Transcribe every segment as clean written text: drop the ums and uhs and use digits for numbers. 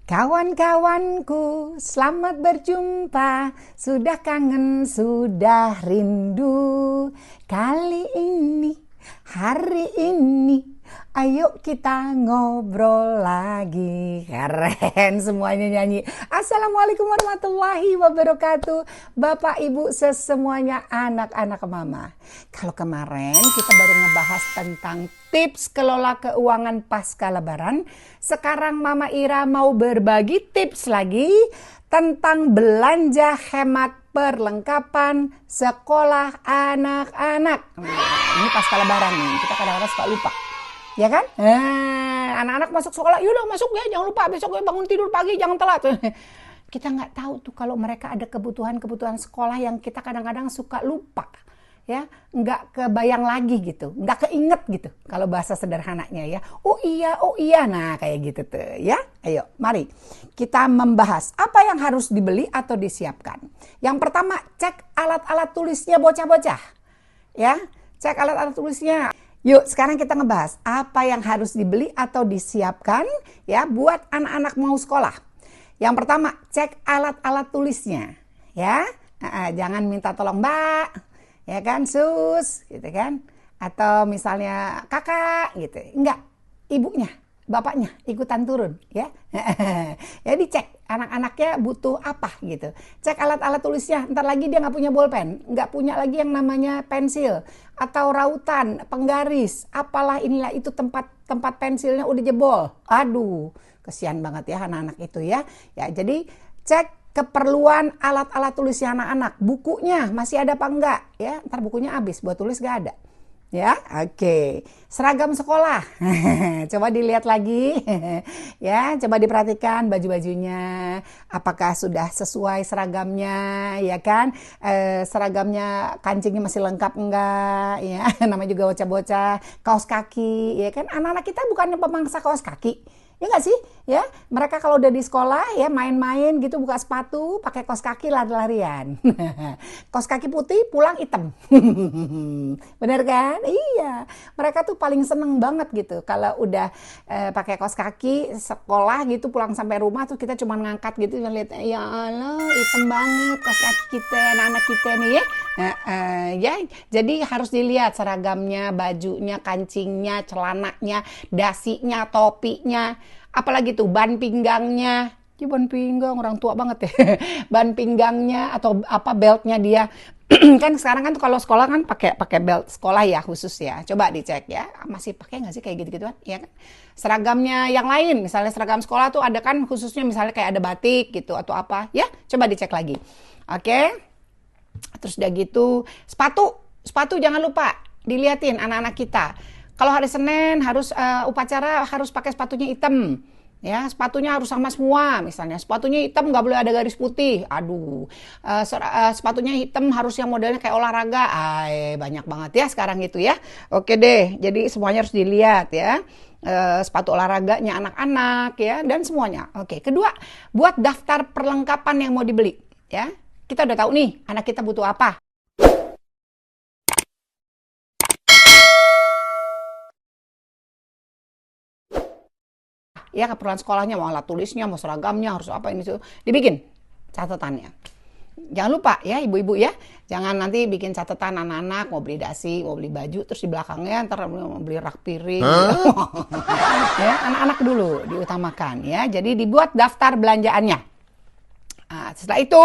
Kawan-kawanku, selamat berjumpa. Sudah kangen, sudah rindu. Kali ini, hari ini, ayo kita ngobrol lagi. Keren semuanya nyanyi. Assalamualaikum warahmatullahi wabarakatuh. Bapak ibu semuanya, anak-anak mama. Kalau kemarin kita baru ngebahas tentang tips kelola keuangan pasca lebaran, sekarang Mama Ira mau berbagi tips lagi tentang belanja hemat perlengkapan sekolah anak-anak. Ini pasca lebaran nih, kita kadang-kadang suka lupa. Ya kan? Anak-anak masuk sekolah, yaudah masuk ya, jangan lupa besok ya bangun tidur pagi, jangan telat. Kita nggak tahu tuh kalau mereka ada kebutuhan-kebutuhan sekolah yang kita kadang-kadang suka lupa. Ya, nggak kebayang lagi gitu, nggak keinget gitu kalau bahasa sederhananya ya. Oh iya, nah kayak gitu tuh ya. Ayo, mari kita membahas apa yang harus dibeli atau disiapkan. Yang pertama, cek alat-alat tulisnya bocah-bocah. Ya, cek alat-alat tulisnya. Yuk, sekarang kita ngebahas apa yang harus dibeli atau disiapkan ya buat anak-anak mau sekolah. Yang pertama, cek alat-alat tulisnya ya. Jangan minta tolong Mbak, ya kan, sus, gitu kan, atau misalnya kakak, gitu, enggak, ibunya, bapaknya ikutan turun, ya, ya dicek anak-anaknya butuh apa, gitu, cek alat-alat tulisnya, ntar lagi dia nggak punya bolpen, nggak punya lagi yang namanya pensil, atau rautan, penggaris, apalah inilah itu tempat pensilnya udah jebol, aduh, kesian banget ya anak-anak itu ya, jadi cek keperluan alat-alat tulisnya anak-anak, bukunya masih ada apa enggak ya, ntar bukunya habis, buat tulis gak ada ya. Oke, seragam sekolah coba dilihat lagi ya, coba diperhatikan baju-bajunya apakah sudah sesuai seragamnya ya kan, seragamnya kancingnya masih lengkap enggak ya, namanya juga bocah-bocah, kaos kaki ya kan, anak-anak kita bukannya pemangsa kaos kaki ya nggak sih ya, mereka kalau udah di sekolah ya main-main gitu, buka sepatu pakai kaos kaki lari-larian kaos kaki putih pulang hitam bener kan, iya mereka tuh paling seneng banget gitu kalau udah pakai kaos kaki sekolah gitu, pulang sampai rumah tuh kita cuma ngangkat gitu lihat, ya Allah hitam banget kaos kaki kita, anak-anak kita nih ya. Ya jadi harus dilihat seragamnya, bajunya, kancingnya, celananya, dasinya, topinya, apalagi tuh ban pinggangnya. Ya, ban pinggang orang tua banget ya. Ban pinggangnya atau apa beltnya dia. Kan sekarang kan kalau sekolah kan pakai belt sekolah ya khusus ya. Coba dicek ya. Masih pakai nggak sih kayak gitu-gituan? Ya kan? Seragamnya yang lain, misalnya seragam sekolah tuh ada kan khususnya misalnya kayak ada batik gitu atau apa. Ya, coba dicek lagi. Oke. Terus udah gitu, sepatu jangan lupa diliatin anak-anak kita. Kalau hari Senin harus upacara harus pakai sepatunya hitam. Ya, sepatunya harus sama semua. Misalnya sepatunya hitam nggak boleh ada garis putih. Aduh, sepatunya hitam harus yang modelnya kayak olahraga. Banyak banget ya sekarang itu ya. Oke deh, jadi semuanya harus dilihat ya. Sepatu olahraganya anak-anak ya dan semuanya. Oke, kedua, buat daftar perlengkapan yang mau dibeli ya. Kita udah tahu nih anak kita butuh apa. Ya, keperluan sekolahnya, mau alat tulisnya, mau seragamnya, harus apa ini tuh, dibikin catatannya. Jangan lupa ya ibu-ibu ya, jangan nanti bikin catatan anak-anak mau beli dasi, mau beli baju, terus di belakangnya ntar mau beli rak piring. Ya, anak-anak dulu diutamakan ya. Jadi dibuat daftar belanjaannya. Nah, setelah itu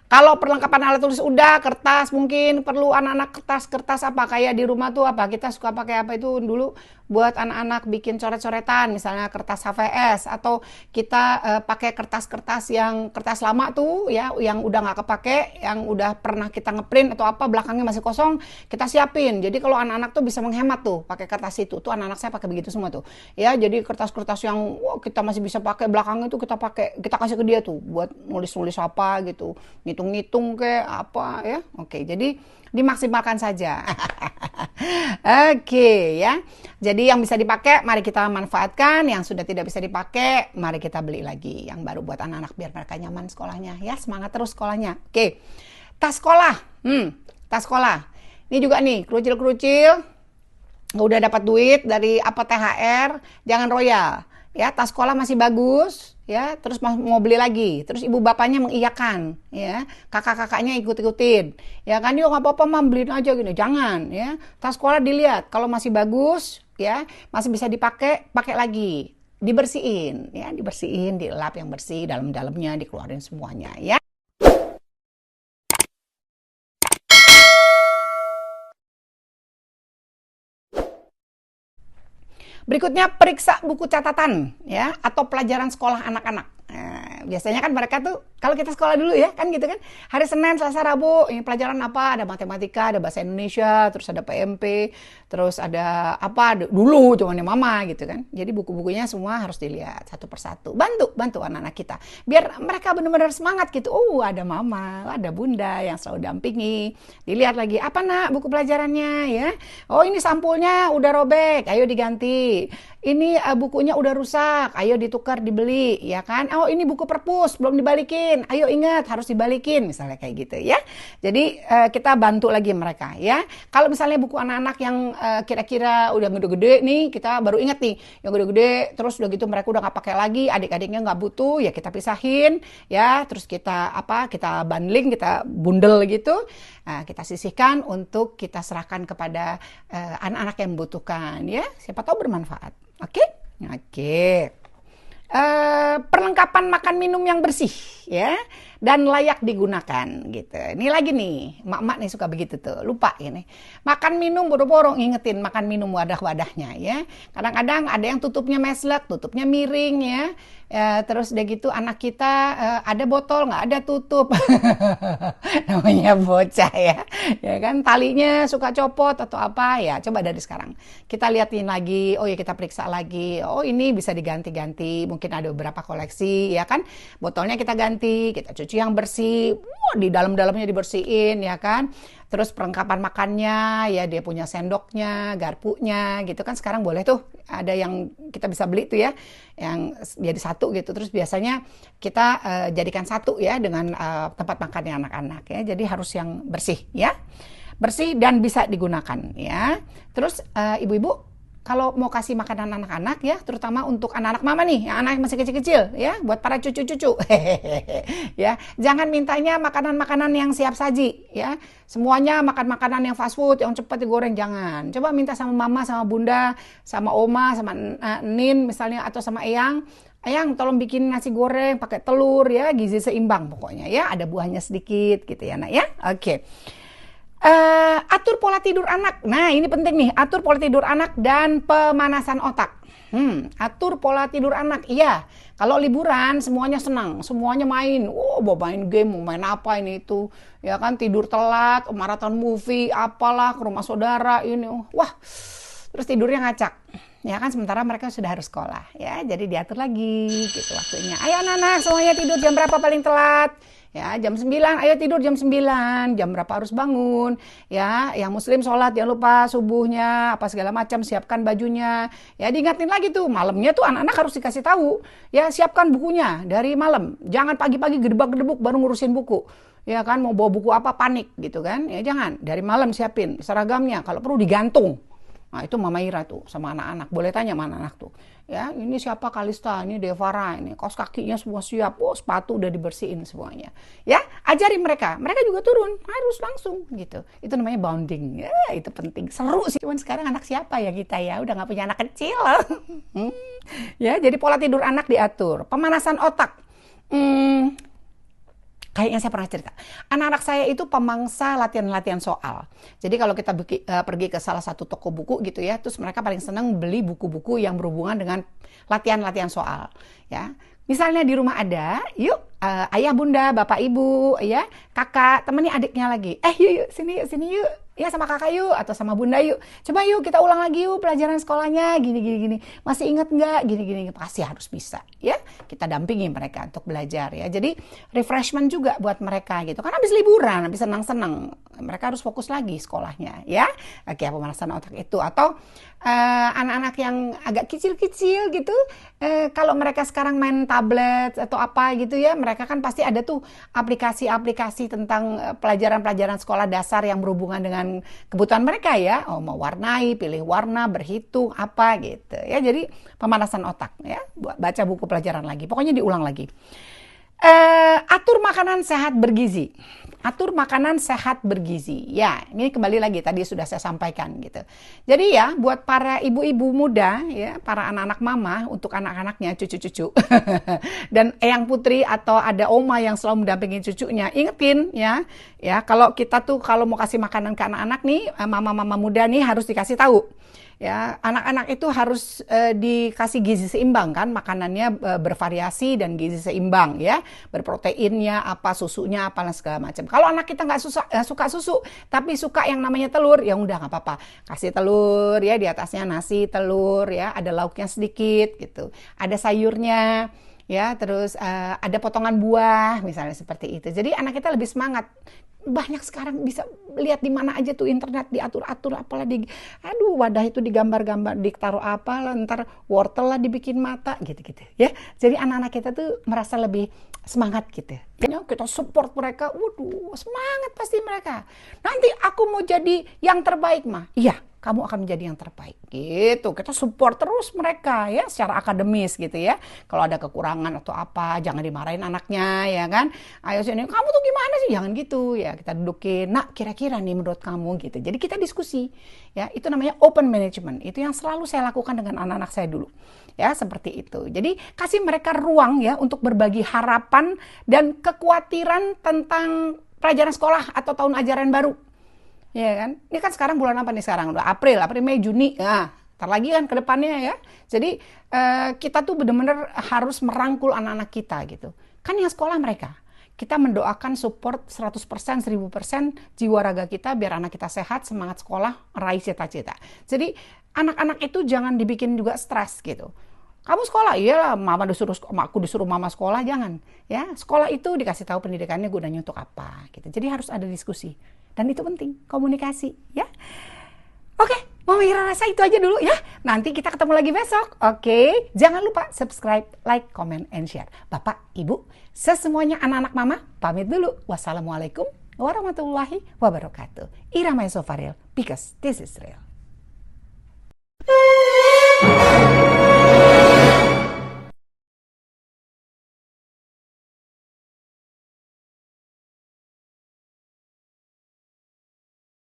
kalau perlengkapan alat tulis udah, kertas mungkin perlu anak-anak kertas apa kayak di rumah tuh apa kita suka pakai apa itu dulu buat anak-anak bikin coret-coretan, misalnya kertas HVS atau kita pakai kertas-kertas yang kertas lama tuh ya, yang udah nggak kepake, yang udah pernah kita ngeprint atau apa belakangnya masih kosong, kita siapin. Jadi kalau anak-anak tuh bisa menghemat tuh pakai kertas itu. Tuh anak-anak saya pakai begitu semua tuh. Ya, jadi kertas-kertas yang kita masih bisa pakai belakangnya tuh kita pakai, kita kasih ke dia tuh buat nulis-nulis apa gitu. Ngitung-ngitung kayak apa ya. Oke, jadi dimaksimalkan saja. Oke ya. Jadi yang bisa dipakai mari kita manfaatkan, yang sudah tidak bisa dipakai mari kita beli lagi yang baru buat anak-anak biar mereka nyaman sekolahnya ya, semangat terus sekolahnya. Oke. Tas sekolah. Tas sekolah. Ini juga nih, kerucil-kerucil. Udah dapat duit dari apa THR, jangan royal. ya tas sekolah masih bagus, ya terus mau beli lagi, terus ibu bapaknya mengiyakan, ya kakak-kakaknya ikut-ikutin, ya kan, yuk nggak apa-apa mam beliin aja gini, jangan, ya tas sekolah dilihat, kalau masih bagus, ya masih bisa dipakai, pakai lagi, dibersihin, ya dibersihin, dilap yang bersih, dalam-dalamnya dikeluarin semuanya, ya. Berikutnya periksa buku catatan ya atau pelajaran sekolah anak-anak. Nah, biasanya kan mereka tuh kalau kita sekolah dulu ya kan gitu kan, hari Senin, Selasa, Rabu ini pelajaran apa? Ada matematika, ada bahasa Indonesia, terus ada PMP, terus ada apa dulu cuman mama gitu kan. Jadi buku-bukunya semua harus dilihat satu persatu. Bantu anak-anak kita biar mereka benar-benar semangat gitu. Oh, ada mama, ada bunda yang selalu dampingi. Dilihat lagi apa nak buku pelajarannya ya. Oh, ini sampulnya udah robek, ayo diganti. Ini bukunya udah rusak, ayo ditukar dibeli ya kan. Oh, ini buku perpus belum dibalikin, ayo ingat harus dibalikin misalnya kayak gitu ya. Jadi kita bantu lagi mereka ya. Kalau misalnya buku anak-anak yang kira-kira udah gede-gede nih, kita baru ingat nih yang gede-gede, terus udah gitu mereka udah nggak pakai lagi, adik-adiknya nggak butuh ya kita pisahin ya. Terus kita kita bundling, kita bundel gitu. Nah, kita sisihkan untuk kita serahkan kepada anak-anak yang membutuhkan ya. Siapa tahu bermanfaat. Oke? Oke. Perlengkapan makan minum yang bersih ya dan layak digunakan gitu. Ini lagi nih, mak-mak nih suka begitu tuh, lupa ini. Makan minum boro-boro ngingetin makan minum wadah-wadahnya ya. Kadang-kadang ada yang tutupnya meslek, tutupnya miring ya. Terus udah gitu anak kita ada botol nggak ada tutup. Namanya bocah ya. Ya kan talinya suka copot atau apa ya. Coba dari sekarang kita liatin lagi, oh ya kita periksa lagi. Oh, ini bisa diganti-ganti. Mungkin ada beberapa koleksi ya kan. Botolnya kita ganti, kita cuci yang bersih. Di dalam-dalamnya dibersihin ya kan. Terus perlengkapan makannya ya, dia punya sendoknya, garpunya gitu kan. Sekarang boleh tuh ada yang kita bisa beli tuh ya, yang jadi satu gitu. Terus biasanya kita jadikan satu ya dengan tempat makannya anak-anak ya. Jadi harus yang bersih ya, bersih dan bisa digunakan ya. Terus ibu-ibu kalau mau kasih makanan anak-anak ya, terutama untuk anak-anak mama nih, yang anak masih kecil-kecil ya, buat para cucu-cucu. Ya, jangan mintanya makanan-makanan yang siap saji ya. Semuanya makan makanan yang fast food, yang cepat digoreng, jangan. Coba minta sama mama, sama bunda, sama oma, sama nin misalnya atau sama eyang. Eyang tolong bikin nasi goreng pakai telur ya, gizi seimbang pokoknya ya, ada buahnya sedikit gitu ya nak ya. Oke. Atur pola tidur anak. Nah, ini penting nih, atur pola tidur anak dan pemanasan otak. Atur pola tidur anak. Iya, kalau liburan semuanya senang, semuanya main. Mau main game, mau main apa ini itu. Ya kan tidur telat, maraton movie, apalah ke rumah saudara ini. Wah, terus tidurnya ngacak. Ya kan sementara mereka sudah harus sekolah ya. Jadi diatur lagi gitu waktunya. Ayo anak-anak semuanya tidur jam berapa paling telat? Ya, jam 9, ayo tidur jam 9. Jam berapa harus bangun? Ya, yang muslim sholat jangan lupa subuhnya, apa segala macam, siapkan bajunya. Ya, diingatin lagi tuh, malamnya tuh anak-anak harus dikasih tahu. Ya, siapkan bukunya dari malam. Jangan pagi-pagi gedebak-gedebuk baru ngurusin buku. Ya kan, mau bawa buku apa panik gitu kan. Ya jangan, dari malam siapin seragamnya, kalau perlu digantung. Nah, itu Mama Ira tuh sama anak-anak. Boleh tanya sama anak-anak tuh. Ya, ini siapa Kalista, ini Devara, ini kaos kakinya semua siap. Oh, sepatu udah dibersihin semuanya. Ya, ajari mereka. Mereka juga turun, harus langsung gitu. Itu namanya bonding. Ya, itu penting. Seru sih. Cuman sekarang anak siapa ya kita ya? Udah nggak punya anak kecil. Ya, jadi pola tidur anak diatur. Pemanasan otak. Kayaknya saya pernah cerita, anak-anak saya itu pemangsa latihan-latihan soal. Jadi kalau kita pergi ke salah satu toko buku gitu ya, terus mereka paling senang beli buku-buku yang berhubungan dengan latihan-latihan soal. Ya, misalnya di rumah ada, yuk ayah bunda, bapak ibu, ya kakak, temani adiknya lagi. Yuk sini yuk. Ya sama kakak yuk atau sama bunda yuk. Coba yuk kita ulang lagi yuk pelajaran sekolahnya gini. Masih ingat nggak? Gini. Pasti harus bisa ya. Kita dampingi mereka untuk belajar ya. Jadi refreshment juga buat mereka gitu. Kan habis liburan, habis senang-senang. Mereka harus fokus lagi sekolahnya ya. Oke, pemanasan otak itu. Atau anak-anak yang agak kecil-kecil gitu. Kalau mereka sekarang main tablet atau apa gitu ya. Mereka kan pasti ada tuh aplikasi-aplikasi tentang pelajaran-pelajaran sekolah dasar yang berhubungan dengan dengan kebutuhan mereka ya. Oh, mau warnai, pilih warna, berhitung apa gitu ya. Jadi pemanasan otak ya, baca buku pelajaran lagi. Pokoknya diulang lagi. Atur makanan sehat bergizi. Atur makanan sehat bergizi. Ya, ini kembali lagi tadi sudah saya sampaikan gitu. Jadi ya, buat para ibu-ibu muda ya, para anak-anak mama, untuk anak-anaknya, cucu-cucu dan eyang putri atau ada oma yang selalu mendampingi cucunya, ingetin ya, kalau kita tuh kalau mau kasih makanan ke anak-anak nih, mama-mama muda nih harus dikasih tahu. Ya, anak-anak itu harus dikasih gizi seimbang kan, makanannya bervariasi dan gizi seimbang ya, berproteinnya apa, susunya apa dan segala macam. Kalau anak kita nggak suka susu, tapi suka yang namanya telur, ya udah nggak apa-apa, kasih telur ya, di atasnya nasi telur ya, ada lauknya sedikit gitu, ada sayurnya ya, terus ada potongan buah misalnya seperti itu. Jadi anak kita lebih semangat. Banyak sekarang bisa lihat di mana aja tuh internet diatur-atur, apalah aduh, wadah itu digambar-gambar, ditaruh apalah, ntar wortel lah dibikin mata gitu-gitu ya. Jadi anak-anak kita tuh merasa lebih semangat gitu. Kita support mereka, waduh semangat pasti mereka. Nanti aku mau jadi yang terbaik mah. Iya, kamu akan menjadi yang terbaik gitu. Kita support terus mereka ya secara akademis gitu ya. Kalau ada kekurangan atau apa, jangan dimarahin anaknya ya kan. Ayo sini, kamu tuh gimana sih? Jangan gitu ya. Kita dudukin, nak kira-kira nih menurut kamu gitu. Jadi kita diskusi ya. Itu namanya open management. Itu yang selalu saya lakukan dengan anak-anak saya dulu. Ya, seperti itu. Jadi kasih mereka ruang ya untuk berbagi harapan dan kekhawatiran tentang pelajaran sekolah atau tahun ajaran baru. Ya kan? Ini kan sekarang bulan apa nih sekarang? Udah April, Mei, Juni. Nah, ntar lagi kan ke depannya ya. Jadi kita tuh benar-benar harus merangkul anak-anak kita gitu. Kan yang sekolah mereka. Kita mendoakan support 100%, 1000% jiwa raga kita biar anak kita sehat, semangat sekolah, meraih cita-cita. Jadi anak-anak itu jangan dibikin juga stres gitu. Kamu sekolah, iyalah, aku disuruh mama sekolah, jangan. Ya, sekolah itu dikasih tahu pendidikannya gunanya untuk apa gitu. Jadi harus ada diskusi. Dan itu penting, komunikasi ya. Oke, Mama Ira rasa itu aja dulu ya. Nanti kita ketemu lagi besok. Oke, jangan lupa subscribe, like, comment, and share. Bapak, Ibu, sesemuanya anak-anak Mama, pamit dulu. Wassalamualaikum warahmatullahi wabarakatuh. Ira Maya Sofaril, because this is real.